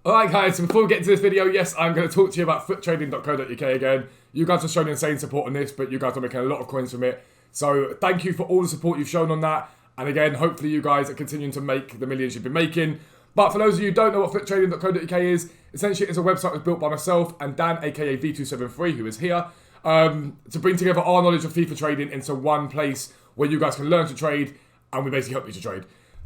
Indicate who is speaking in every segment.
Speaker 1: Alright guys, so before we get into this video, yes, I'm going to talk to you about FootTrading.co.uk again. You guys have shown insane support on this, but you guys are making a lot of coins from it. So thank you for all the support you've shown on that. And again, hopefully you guys are continuing to make the millions you've been making. But for those of you who don't know what FootTrading.co.uk is, essentially it's a website that was built by myself and Dan, aka V273, who is here, to bring together our knowledge of FIFA trading into one place where you guys can learn to trade, and we basically help you to trade.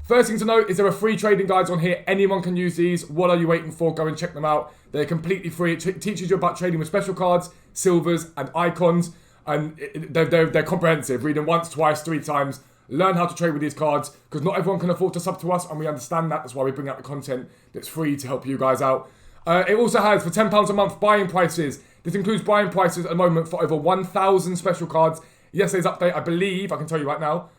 Speaker 1: First thing to note is there are free trading guides on here. Anyone can use these. What are you waiting for? Go and check them out. They're completely free. It teaches you about trading with special cards, silvers, and icons. And they're comprehensive. Read them once, twice, 3 times. Learn how to trade with these cards, because not everyone can afford to sub to us, and we understand that. That's why we bring out the content that's free to help you guys out. It also has, for £10 a month, buying prices. This includes buying prices at the moment for over 1,000 special cards. Yesterday's update, I believe, I can tell you right now,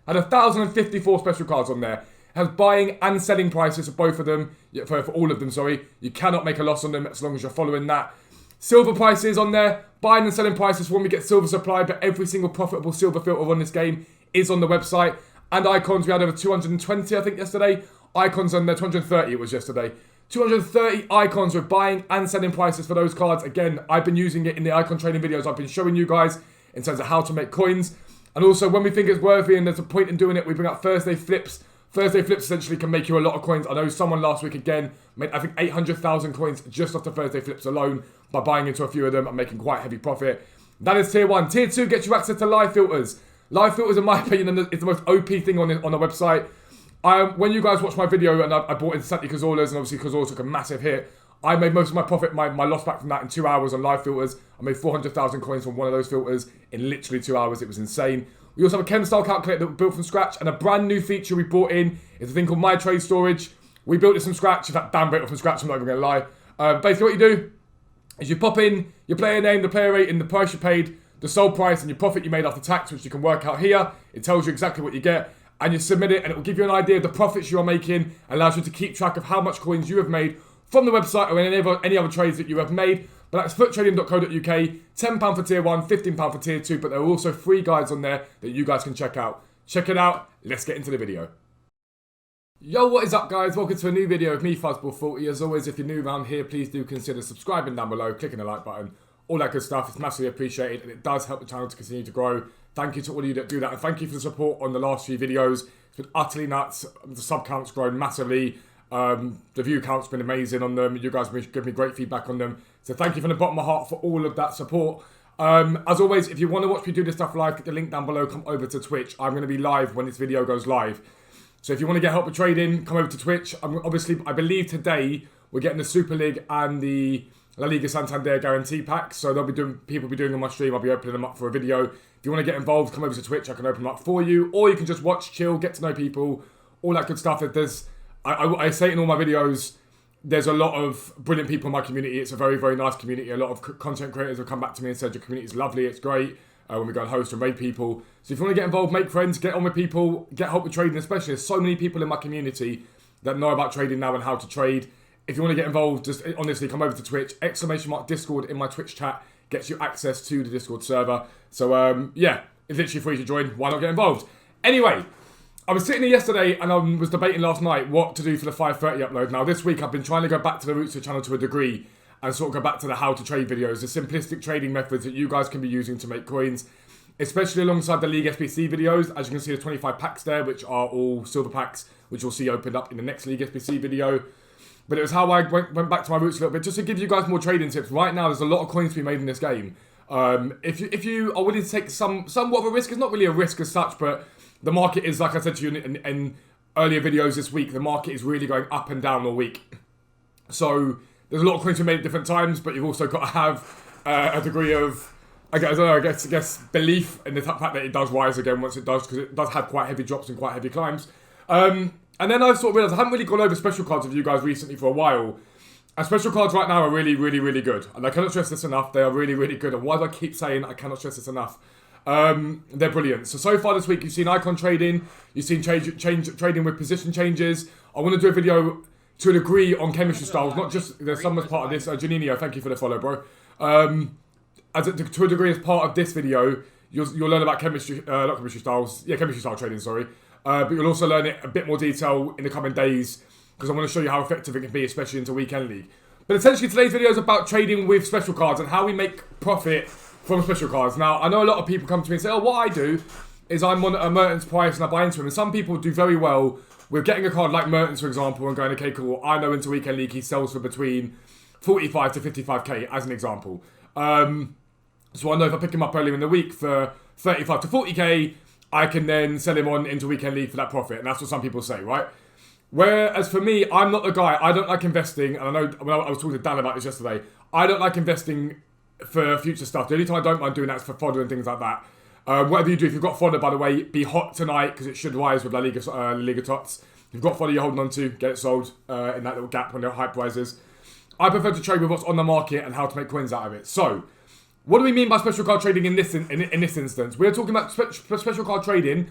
Speaker 1: had 1,054 special cards on there. It has buying and selling prices for both of them, for all of them, sorry. You cannot make a loss on them as long as you're following that. Silver prices on there, buying and selling prices for when we get silver supply, but every single profitable silver filter on this game is on the website. And icons, we had over 220, I think, yesterday. Icons on there, 230 it was yesterday. 230 icons with buying and selling prices for those cards. Again, I've been using it in the icon trading videos I've been showing you guys in terms of how to make coins. And also, when we think it's worthy and there's a point in doing it, we bring out Thursday flips. Thursday flips essentially can make you a lot of coins. I know someone last week, again, made, I think, 800,000 coins just off the Thursday flips alone by buying into a few of them and making quite heavy profit. That is tier 1. Tier 2 gets you access to live filters. Live filters, in my opinion, is the most OP thing on the website. When you guys watch my video, and I bought into Santi Cazorla's, and obviously Cazorla took a massive hit, I made most of my profit, my loss back from that in 2 hours on live filters. I made 400,000 coins from one of those filters in literally 2 hours. It was insane. We also have a chem style calculator that we built from scratch, and a brand new feature we brought in is a thing called My Trade Storage. We built this from scratch. In fact, Dan built it from scratch, I'm not even going to lie. Basically what you do is you pop in your player name, the player rating, the price you paid, the sold price, and your profit you made after tax, which you can work out here. It tells you exactly what you get, and you submit it, and it will give you an idea of the profits you are making, and allows you to keep track of how much coins you have made from the website or any other trades that you have made. But that's foottrading.co.uk, £10 for tier 1, £15 for tier 2, but there are also free guides on there that you guys can check out. Check it out, let's get into the video. Yo, what is up guys? Welcome to a new video of me, Fuzzball40. As always, if you're new around here, please do consider subscribing down below, clicking the like button, all that good stuff. It's massively appreciated, and it does help the channel to continue to grow. Thank you to all of you that do that, and thank you for the support on the last few videos. It's been utterly nuts. The sub count's grown massively. The view count's been amazing on them. You guys have given me great feedback on them. So thank you from the bottom of my heart for all of that support. As always, if you want to watch me do this stuff live, click the link down below, come over to Twitch. I'm going to be live when this video goes live. So if you want to get help with trading, come over to Twitch. Obviously, I believe today we're getting the Super League and the La Liga Santander guarantee packs. So people will be doing on my stream. I'll be opening them up for a video. If you want to get involved, come over to Twitch. I can open them up for you. Or you can just watch, chill, get to know people, all that good stuff. I say it in all my videos, there's a lot of brilliant people in my community. It's a very, very nice community. A lot of content creators have come back to me and said, your community is lovely, it's great, when we go and host and raid people. So if you want to get involved, make friends, get on with people, get help with trading, especially. There's so many people in my community that know about trading now and how to trade. If you want to get involved, just honestly, come over to Twitch. !Discord in my Twitch chat gets you access to the Discord server. So, yeah, it's literally free to join. Why not get involved? Anyway, I was sitting here yesterday and I was debating last night what to do for the 5:30 upload. Now this week I've been trying to go back to the roots of the channel to a degree and sort of go back to the how to trade videos, the simplistic trading methods that you guys can be using to make coins, especially alongside the League SBC videos. As you can see, the 25 packs there, which are all silver packs, which you'll see opened up in the next League SBC video. But it was how I went back to my roots a little bit, just to give you guys more trading tips. Right now there's a lot of coins to be made in this game. If you are willing to take somewhat of a risk, it's not really a risk as such, but the market is, like I said to you in earlier videos this week, the market is really going up and down all week. So there's a lot of coins to be made at different times, but you've also got to have a degree of, I guess belief in the fact that it does rise again once it does, because it does have quite heavy drops and quite heavy climbs. And then I sort of realised I haven't really gone over special cards with you guys recently for a while. And special cards right now are really, really, really good. And I cannot stress this enough. They are really, really good. And why do I keep saying I cannot stress this enough? They're brilliant. So far this week, you've seen icon trading. You've seen trading with position changes. I want to do a video to a degree on chemistry styles. Not just, there's some as part of this. Janino, thank you for the follow, bro. To a degree as part of this video, you'll learn about chemistry, not chemistry styles. Yeah, chemistry style trading, sorry. But you'll also learn it a bit more detail in the coming days because I want to show you how effective it can be, especially into Weekend League. But essentially today's video is about trading with special cards and how we make profit from special cards. Now, I know a lot of people come to me and say, oh, what I do is I monitor Mertens' price and I buy into him. And some people do very well with getting a card like Mertens, for example, and going, okay, cool, I know into Weekend League he sells for between 45 to 55k, as an example. So I know if I pick him up earlier in the week for 35 to 40k, I can then sell him on into Weekend League for that profit. And that's what some people say, right? Whereas for me, I'm not the guy. I don't like investing. And I know when I was talking to Dan about this yesterday, I don't like investing for future stuff. The only time I don't mind doing that is for fodder and things like that. Whatever you do, if you've got fodder, by the way, be hot tonight because it should rise with La Liga TOTW'S. If you've got fodder you're holding on to, get it sold in that little gap when the hype rises. I prefer to trade with what's on the market and how to make coins out of it. So, what do we mean by special card trading in this instance? We're talking about special card trading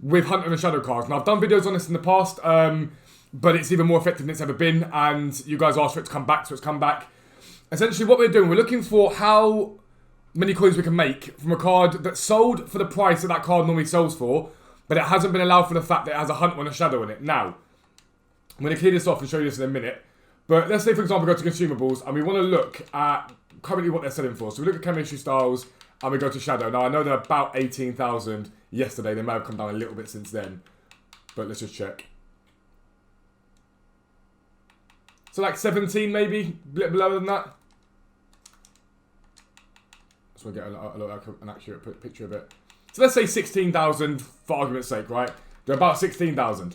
Speaker 1: with Hunter and Shadow cards. Now, I've done videos on this in the past, but it's even more effective than it's ever been, and you guys asked for it to come back, so it's come back. Essentially, what we're doing, we're looking for how many coins we can make from a card that's sold for the price that that card normally sells for, but it hasn't been allowed for the fact that it has a Hunter and a Shadow in it. Now, I'm going to clear this off and show you this in a minute, but let's say, for example, we go to consumables, and we want to look at currently what they're selling for. So we look at chemistry styles, and we go to Shadow. Now, I know they're about 18,000 yesterday. They may have come down a little bit since then, but let's just check. So like 17 maybe, a bit below than that. So we'll get an accurate picture of it. So let's say 16,000 for argument's sake, right? They're about 16,000.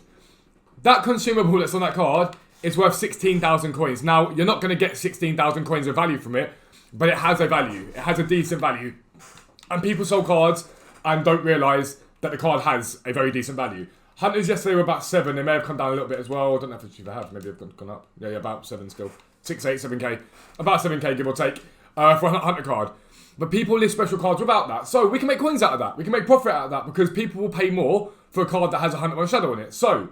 Speaker 1: That consumable that's on that card is worth 16,000 coins. Now, you're not going to get 16,000 coins of value from it, but it has a value. It has a decent value. And people sell cards and don't realise that the card has a very decent value. Hunters yesterday were about 7. They may have come down a little bit as well. I don't know if they have. Maybe they've gone up. Yeah, about 7 still. 6, 8, 7k. About 7k, give or take, for a Hunter card. But people list special cards without that. So we can make coins out of that. We can make profit out of that because people will pay more for a card that has a Hunter or a Shadow on it. So,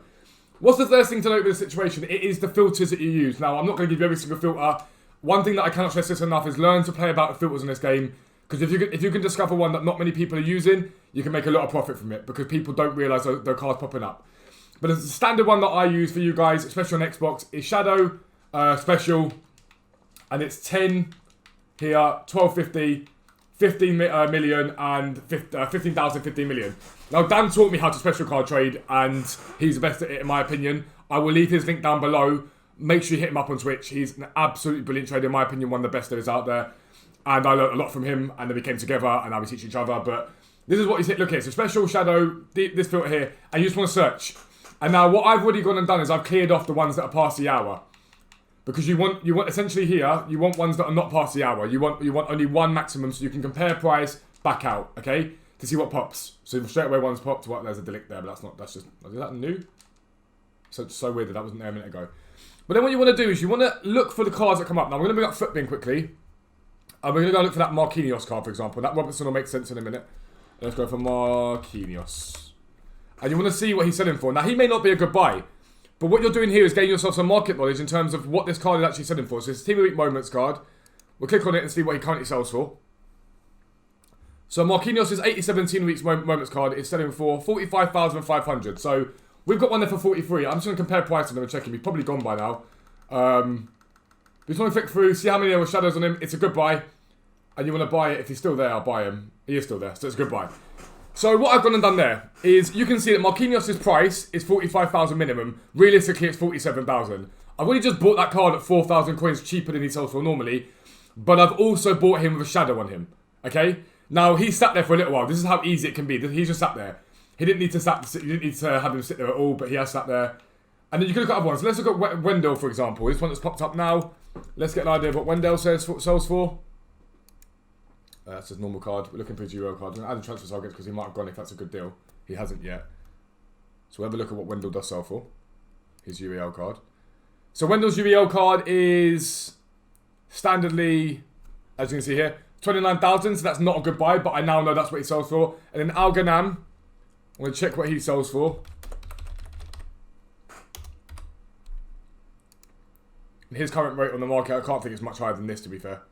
Speaker 1: what's the first thing to note with this situation? It is the filters that you use. Now, I'm not going to give you every single filter. One thing that I cannot stress this enough is learn to play about the filters in this game. Because if you can discover one that not many people are using, you can make a lot of profit from it. Because people don't realise the cards popping up. But the standard one that I use for you guys, especially on Xbox, is Shadow Special. And it's 10 here, 1250, 15 million, and 15,000, 15 million. Now, Dan taught me how to special card trade, and he's the best at it in my opinion. I will leave his link down below. Make sure you hit him up on Twitch. He's an absolutely brilliant trader, in my opinion, one of the best there is out there. And I learned a lot from him, and then we came together, and now we teach each other. But this is what he's hit. Look here, so Special, Shadow, this filter here, and you just want to search. And now what I've already gone and done is I've cleared off the ones that are past the hour. Because you want essentially here, you want ones that are not past the hour. You want only one maximum, so you can compare price back out, okay? To see what pops. So straight away one's popped. Well, there's a delete there, but that's just, is that new? So weird that wasn't there a minute ago. But then what you want to do is you want to look for the cards that come up. Now, we're going to bring up Footbin quickly. And we're going to go look for that Marquinhos card, for example. That Robertson will make sense in a minute. Let's go for Marquinhos. And you want to see what he's selling for. Now, he may not be a good buy. But what you're doing here is getting yourself some market knowledge in terms of what this card is actually selling for. So it's Team of the Week Moments card. We'll click on it and see what he currently sells for. So Marquinhos' 87 Team of the Week's Moments card is selling for 45,500. So we've got one there for 43. I'm just going to compare price on them and check him. He's probably gone by now. We just want to click through, see how many there were shadows on him. It's a good buy. And you want to buy it. If he's still there, I'll buy him. He is still there, so it's a good buy. So what I've gone and done there is you can see that Marquinhos' price is 45,000 minimum. Realistically, it's 47,000. I've already just bought that card at 4,000 coins cheaper than he sells for normally. But I've also bought him with a shadow on him. Okay? Now, he sat there for a little while. This is how easy it can be. He's just sat there. He didn't need to have him sit there at all, but he has sat there. And then you can look at other ones. So let's look at Wendell, for example. This one that's popped up now. Let's get an idea of what Wendell sells for. That's his normal card. We're looking for his Euro card. I'm going to add the transfer targets because he might have gone if that's a good deal. He hasn't yet. So we'll have a look at what Wendell does sell for. His UEL card. So Wendell's UEL card is standardly, as you can see here, 29,000. So that's not a good buy, but I now know that's what he sells for. And then Al Ghanam, I'm going to check what he sells for. And his current rate on the market, I can't think it's much higher than this, to be fair.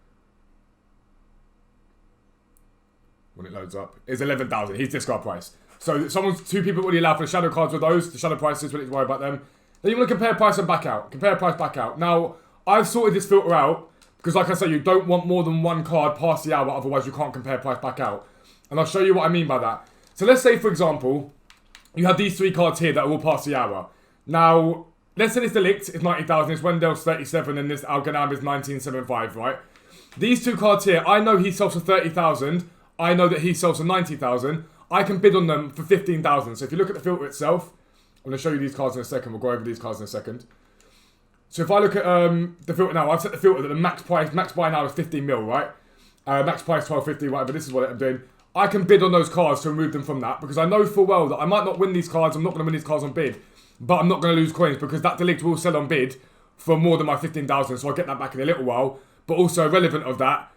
Speaker 1: When it loads up, is 11,000. He's discard price. So two people already allowed for the shadow cards with those. The shadow prices, we don't need to worry about them. Then you want to compare price and back out. Compare price, back out. Now, I've sorted this filter out because, like I say, you don't want more than one card past the hour, otherwise you can't compare price back out. And I'll show you what I mean by that. So let's say, for example, you have these 3 cards here that are all past the hour. Now, let's say this Delict is 90,000, this Wendel's 37, and this Alganam is 1975, right? These 2 cards here, I know he sells for 30,000. I know that he sells for 90,000. I can bid on them for 15,000. So if you look at the filter itself, I'm going to show you these cards in a second. We'll go over these cards in a second. So if I look at the filter now, I've set the filter that the max buy now is 15 mil, right? Max price 12.50, whatever. This is what I'm doing. I can bid on those cards to remove them from that because I know full well that I might not win these cards. I'm not going to win these cards on bid, but I'm not going to lose coins because that Delict will sell on bid for more than my 15,000. So I'll get that back in a little while. But also relevant of that,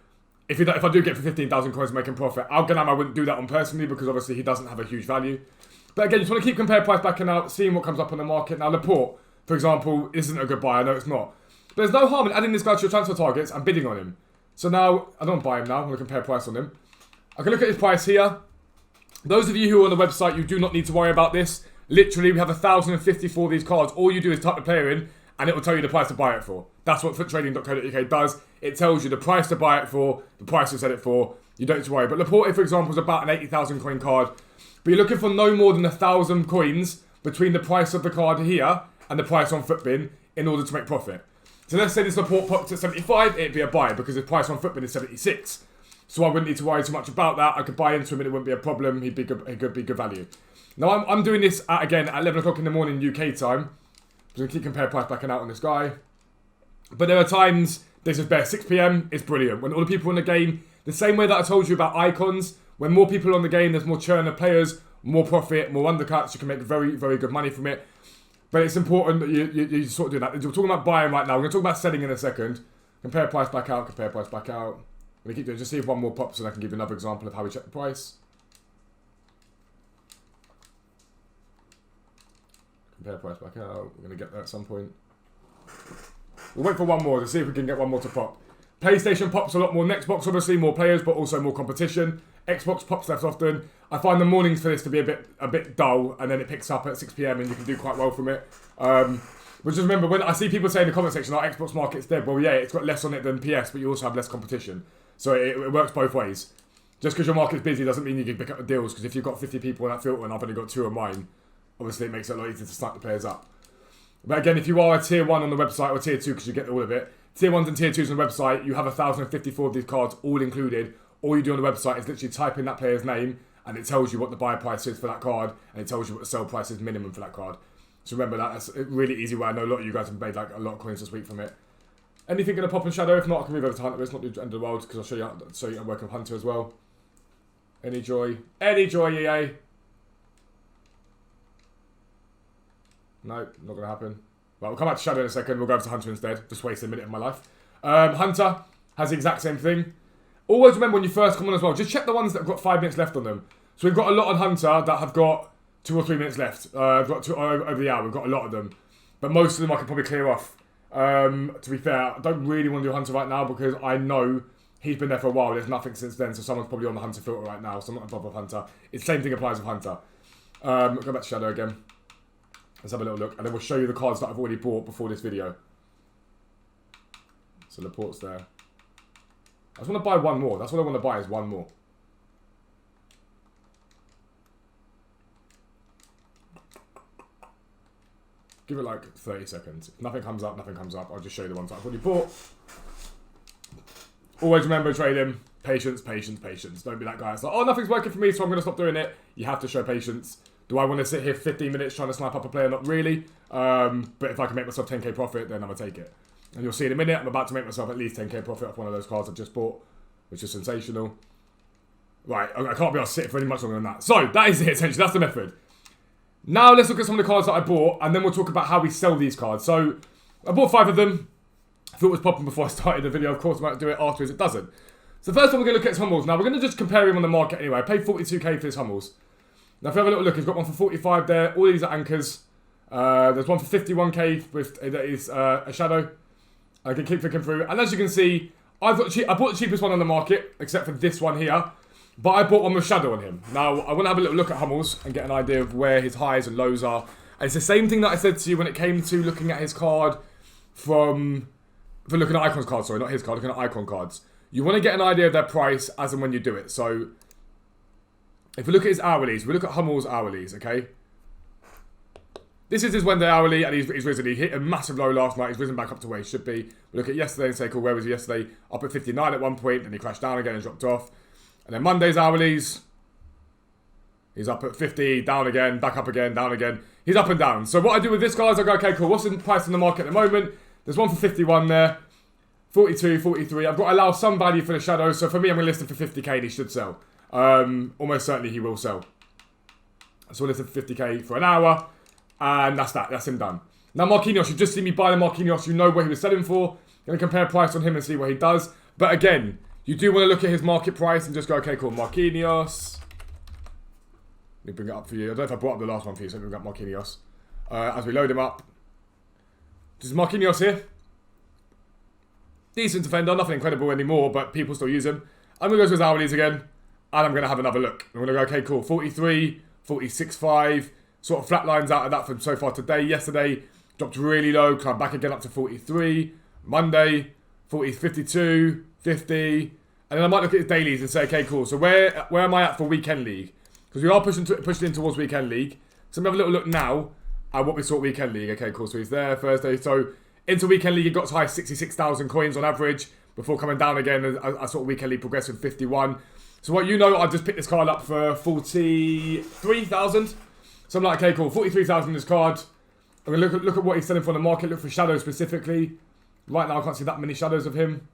Speaker 1: if I do get for 15,000 coins making profit, Alganam I wouldn't do that on personally because obviously he doesn't have a huge value. But again, you just want to keep compare price backing out, seeing what comes up on the market. Now Laporte, for example, isn't a good buy. I know it's not. But there's no harm in adding this guy to your transfer targets and bidding on him. So now, I don't buy him now. I'm going to compare price on him. I can look at his price here. Those of you who are on the website, you do not need to worry about this. Literally, we have 1,054 of these cards. All you do is type the player in, and it will tell you the price to buy it for. That's what FootTrading.co.uk does. It tells you the price to buy it for, the price to sell it for. You don't need to worry. But Laporte, for example, is about an 80,000 coin card. But you're looking for no more than 1,000 coins between the price of the card here and the price on Footbin in order to make profit. So let's say this Laporte popped at 75, it'd be a buy because the price on Footbin is 76. So I wouldn't need to worry too much about that. I could buy into him and it wouldn't be a problem. He'd be good value. Now I'm doing this again at 11 o'clock in the morning UK time. I'm going to keep compare price backing out on this guy. But there are times this is better. 6 PM is brilliant. When all the people in the game, the same way that I told you about icons, when more people are on the game, there's more churn of players, more profit, more undercuts. You can make very, very good money from it. But it's important that you sort of do that. We're talking about buying right now. We're going to talk about selling in a second. Compare price back out, compare price back out. I'm going to keep doing, just see if one more pops and I can give you another example of how we check the price. Compare price back out. We're going to get there at some point. We'll wait for one more to see if we can get one more to pop. PlayStation pops a lot more. Xbox, obviously, more players, but also more competition. Xbox pops less often. I find the mornings for this to be a bit dull, and then it picks up at 6 PM and you can do quite well from it. But just remember, when I see people say in the comment section, "Oh, Xbox market's dead," well, yeah, it's got less on it than PS, but you also have less competition. So it works both ways. Just because your market's busy doesn't mean you can pick up the deals, because if you've got 50 people in that filter and I've only got 2 of mine, obviously it makes it a lot easier to snipe the players up. But again, if you are a tier 1 on the website, or tier 2, because you get all of it, tier 1s and tier 2s on the website, you have 1,054 of these cards all included. All you do on the website is literally type in that player's name, and it tells you what the buy price is for that card, and it tells you what the sell price is minimum for that card. So remember that, that's a really easy way. I know a lot of you guys have made like a lot of coins this week from it. Anything going to pop in Shadow? If not, I can move over to Hunter. It's not the end of the world, because I'll show you I'm working with Hunter as well. Any joy? Any joy, EA? No, not going to happen. Well, we'll come back to Shadow in a second. We'll go over to Hunter instead. Just waste a minute of my life. Hunter has the exact same thing. Always remember when you first come on as well, just check the ones that have got 5 minutes left on them. So we've got a lot on Hunter that have got 2 or 3 minutes left. I've got 2 over the hour. We've got a lot of them. But most of them I can probably clear off. To be fair, I don't really want to do Hunter right now because I know he's been there for a while. There's nothing since then, so someone's probably on the Hunter filter right now, so I'm not above Hunter. It's the same thing applies with Hunter. Go back to Shadow again. Let's have a little look, and then we'll show you the cards that I've already bought before this video. So Laporte's there. I just want to buy one more. That's what I want to buy, is one more. Give it like 30 seconds. If nothing comes up, nothing comes up. I'll just show you the ones that I've already bought. Always remember trading. Patience, patience, patience. Don't be that guy. It's like, oh, nothing's working for me, so I'm going to stop doing it. You have to show patience. Do I want to sit here 15 minutes trying to snipe up a player? Not really. But if I can make myself 10k profit, then I'm going to take it. And you'll see in a minute, I'm about to make myself at least 10k profit off one of those cards I've just bought, which is sensational. Right, I can't be able to sit for any much longer than that. So, that is it, essentially. That's the method. Now, let's look at some of the cards that I bought, and then we'll talk about how we sell these cards. So, I bought 5 of them. I thought it was popping before I started the video. Of course, I might do it afterwards. It doesn't. So, the first one we're going to look at is Hummels. Now, we're going to just compare him on the market anyway. I paid 42k for this Hummels. Now, if you have a little look, he's got one for 45 there. All these are anchors. There's one for 51k with that is a shadow. I can keep flicking through. And as you can see, I bought the cheapest one on the market, except for this one here. But I bought one with shadow on him. Now, I want to have a little look at Hummels and get an idea of where his highs and lows are. And it's the same thing that I said to you when it came to looking at his card for looking at Icons cards, sorry, not his card, looking at Icon cards. You want to get an idea of their price as and when you do it. So, if we look at his hourlies, we look at Hummel's hourlies, okay? This is his Wednesday hourly, and he's risen. He hit a massive low last night. He's risen back up to where he should be. We look at yesterday and say, cool, where was he yesterday? Up at 59 at one point, then he crashed down again and dropped off. And then Monday's hourlies, he's up at 50, down again, back up again, down again. He's up and down. So what I do with this guy is I go, okay, cool, what's the price in the market at the moment? There's one for 51 there, 42, 43. I've got to allow some value for the shadows. So for me, I'm going to list him for 50k and he should sell. Almost certainly he will sell. So we'll list him for 50k for an hour. And that's that. That's him done. Now Marquinhos, you've just seen me buy the Marquinhos. You know what he was selling for. Going to compare price on him and see what he does. But again, you do want to look at his market price and just go, okay, cool, Marquinhos. Let me bring it up for you. I don't know if I brought up the last one for you, so we've got Marquinhos. As we load him up. This is Marquinhos here. Decent defender, nothing incredible anymore, but people still use him. I'm going to go to his hourlies again, and I'm going to have another look. I'm going to go, okay, cool, 43, 46.5. Sort of flat lines out of that from so far today. Yesterday, dropped really low, climbed back again up to 43. Monday, 40, 52, 50. And then I might look at his dailies and say, okay, cool. So where am I at for Weekend League? Because we are pushing in towards Weekend League. So let me have a little look now at what we saw at Weekend League. Okay, cool. So he's there Thursday. So into Weekend League, he got as high as 66,000 coins on average before coming down again. I saw Weekend League progress with 51. So what you know, I just picked this card up for 43,000. So I'm like, okay, cool, 43,000 this card. I'm going to look at what he's selling for on the market, look for shadows specifically. Right now, I can't see that many shadows of him.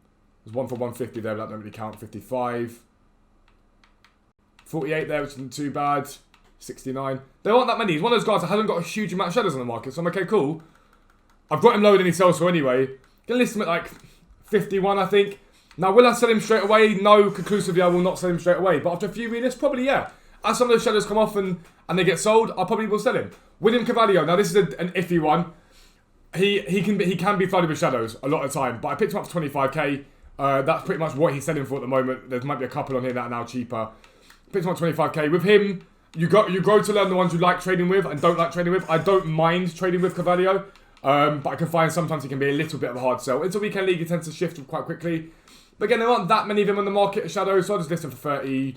Speaker 1: There's one for 150 there, but that don't really count. 55. 48 there, which isn't too bad. 69. There aren't that many. He's one of those guys that hasn't got a huge amount of shadows on the market. So I'm okay, cool. I've got him lower than he sells for anyway. Gonna list him at like 51, I think. Now, will I sell him straight away? No, conclusively, I will not sell him straight away. But after a few relists, probably, yeah. As some of those shadows come off and they get sold, I probably will sell him. William Carvalho. Now, this is an iffy one. He can be flooded with shadows a lot of the time. But I picked him up for 25k. That's pretty much what he's selling for at the moment. There might be a couple on here that are now cheaper. Picked him up 25k. With him, you grow to learn the ones you like trading with and don't like trading with. I don't mind trading with Carvalho. But I can find sometimes he can be a little bit of a hard sell. Into Weekend League, he tends to shift quite quickly. But again, there aren't that many of them on the market, shadows, so I'll just list him for 30.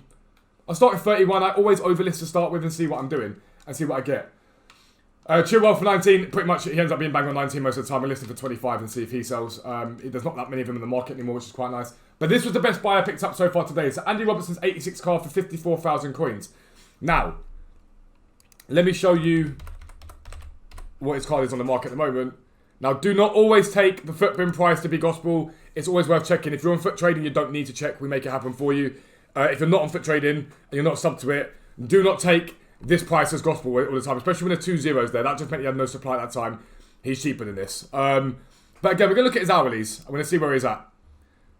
Speaker 1: I'll start with 31. I always overlist to start with and see what I'm doing and see what I get. Chilwell for 19. Pretty much, he ends up being bang on 19 most of the time. I list him for 25 and see if he sells. There's not that many of them in the market anymore, which is quite nice. But this was the best buy I picked up so far today. So Andy Robertson's 86 card for 54,000 coins. Now, let me show you what his card is on the market at the moment. Now, do not always take the footprint price to be gospel. It's always worth checking. If you're on foot trading, you don't need to check. We make it happen for you. If you're not on foot trading and you're not sub to it, do not take this price as gospel all the time, especially when there are 2 zeros there. That just meant he had no supply at that time. He's cheaper than this. But again, we're going to look at his hourlies. I'm going to see where he's at.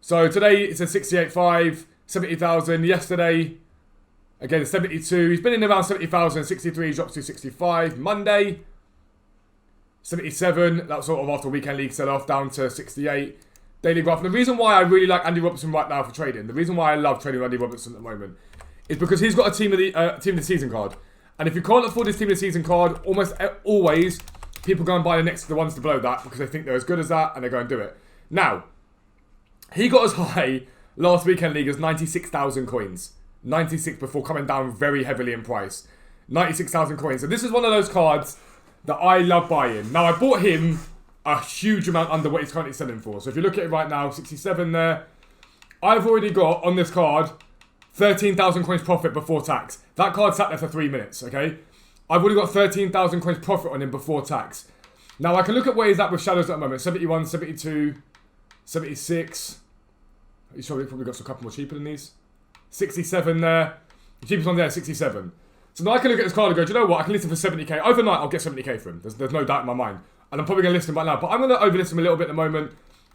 Speaker 1: So today, it's a 68.5, 70,000. Yesterday, again, 72. He's been in around 70,000. 63, he drops to 65. Monday, 77. That was sort of after Weekend League sell-off, down to 68. Daily graph. And the reason why I really like Andy Robertson right now for trading, the reason why I love trading with Andy Robertson at the moment, is because he's got a team of the season card. And if you can't afford his team of the season card, almost always people go and buy the ones below that because they think they're as good as that and they go and do it. Now, he got as high last Weekend League as 96,000 coins. 96 before coming down very heavily in price. 96,000 coins. So this is one of those cards that I love buying. Now, I bought him a huge amount under what he's currently selling for. So if you look at it right now, 67 there. I've already got on this card 13,000 coins profit before tax. That card sat there for 3 minutes, okay? I've already got 13,000 coins profit on him before tax. Now I can look at where he's at with shadows at the moment. 71, 72, 76. He's probably got a couple more cheaper than these. 67 there. The cheapest one there, 67. So now I can look at this card and go, do you know what? I can list him for 70k. Overnight, I'll get 70k for him. There's no doubt in my mind. And I'm probably going to list him right now. But I'm going to overlist him a little bit at the moment.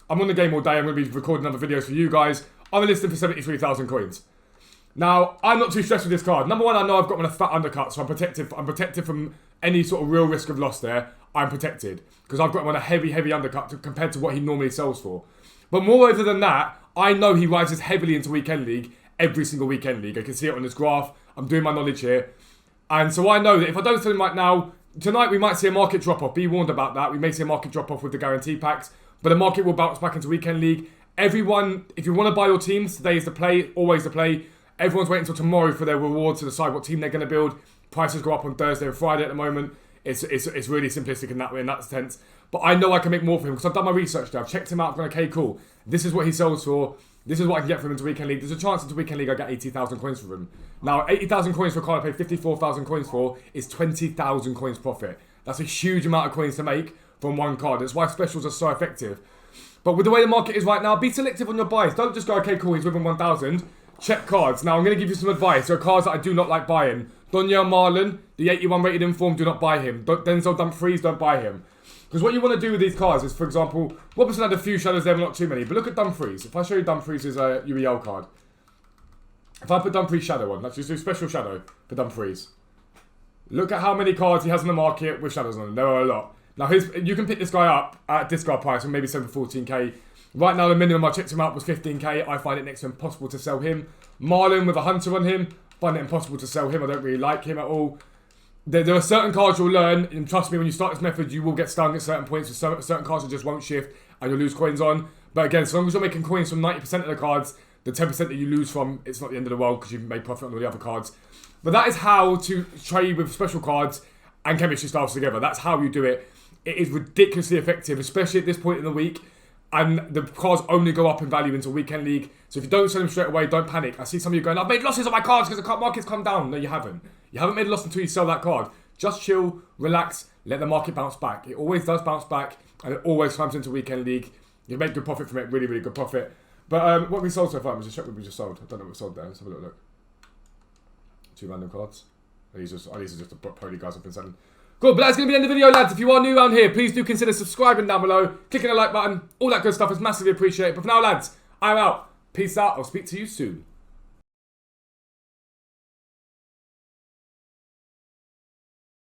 Speaker 1: I'm on the game all day. I'm going to be recording other videos for you guys. I'm going to list him for 73,000 coins. Now, I'm not too stressed with this card. Number one, I know I've got him on a fat undercut, so I'm protected. I'm protected from any sort of real risk of loss there. I'm protected. Because I've got him on a heavy undercut compared to what he normally sells for. But moreover than that, I know he rises heavily into Weekend League. Every single Weekend League. I can see it on this graph. I'm doing my knowledge here. And so I know that if I don't sell him right now, tonight we might see a market drop-off. Be warned about that. We may see a market drop-off with the guarantee packs. But the market will bounce back into Weekend League. Everyone, if you want to buy your teams, today is the play. Always the play. Everyone's waiting until tomorrow for their reward to decide what team they're going to build. Prices go up on Thursday and Friday at the moment. It's really simplistic in that sense. But I know I can make more for him because I've done my research there. I've checked him out. I've gone, okay, cool. This is what he sells for. This is what I can get from him into Weekend League. There's a chance into Weekend League I get 80,000 coins for him. Now, 80,000 coins for a card I paid 54,000 coins for is 20,000 coins profit. That's a huge amount of coins to make from one card. That's why specials are so effective. But with the way the market is right now, be selective on your buys. Don't just go, okay, cool, he's within 1,000. Check cards. Now, I'm going to give you some advice. There are cards that I do not like buying. Donyell Marlon, the 81 rated inform, do not buy him. Denzel Dumfries, don't buy him. Because what you want to do with these cards is, for example, Robertson had a few shadows there, but not too many. But look at Dumfries. If I show you Dumfries' UEL card. If I put Dumfries' shadow on, let's just do special shadow for Dumfries. Look at how many cards he has in the market with shadows on them. There are a lot. Now, you can pick this guy up at discard price, or maybe sell for 14k. Right now, the minimum I checked him out was 15k. I find it next to impossible to sell him. Marlon with a hunter on him, find it impossible to sell him. I don't really like him at all. There are certain cards you'll learn, and trust me, when you start this method, you will get stung at certain points. Certain cards that just won't shift, and you'll lose coins on. But again, so long as you're making coins from 90% of the cards, the 10% that you lose from, it's not the end of the world because you've made profit on all the other cards. But that is how to trade with special cards and chemistry styles together. That's how you do it. It is ridiculously effective, especially at this point in the week. And the cards only go up in value into Weekend League. So if you don't sell them straight away, don't panic. I see some of you going, I've made losses on my cards because the market's come down. No, you haven't. You haven't made a loss until you sell that card. Just chill, relax, let the market bounce back. It always does bounce back, and it always comes into Weekend League. You make good profit from it, really, really good profit. But what we sold so far, let's just check what we just sold. I don't know what we sold there. Let's have a little look. 2 random cards. These are just the pony guys I've been selling. Cool, but that's going to be the end of the video, lads. If you are new around here, please do consider subscribing down below, clicking the like button. All that good stuff is massively appreciated. But for now, lads, I'm out. Peace out. I'll speak to you soon.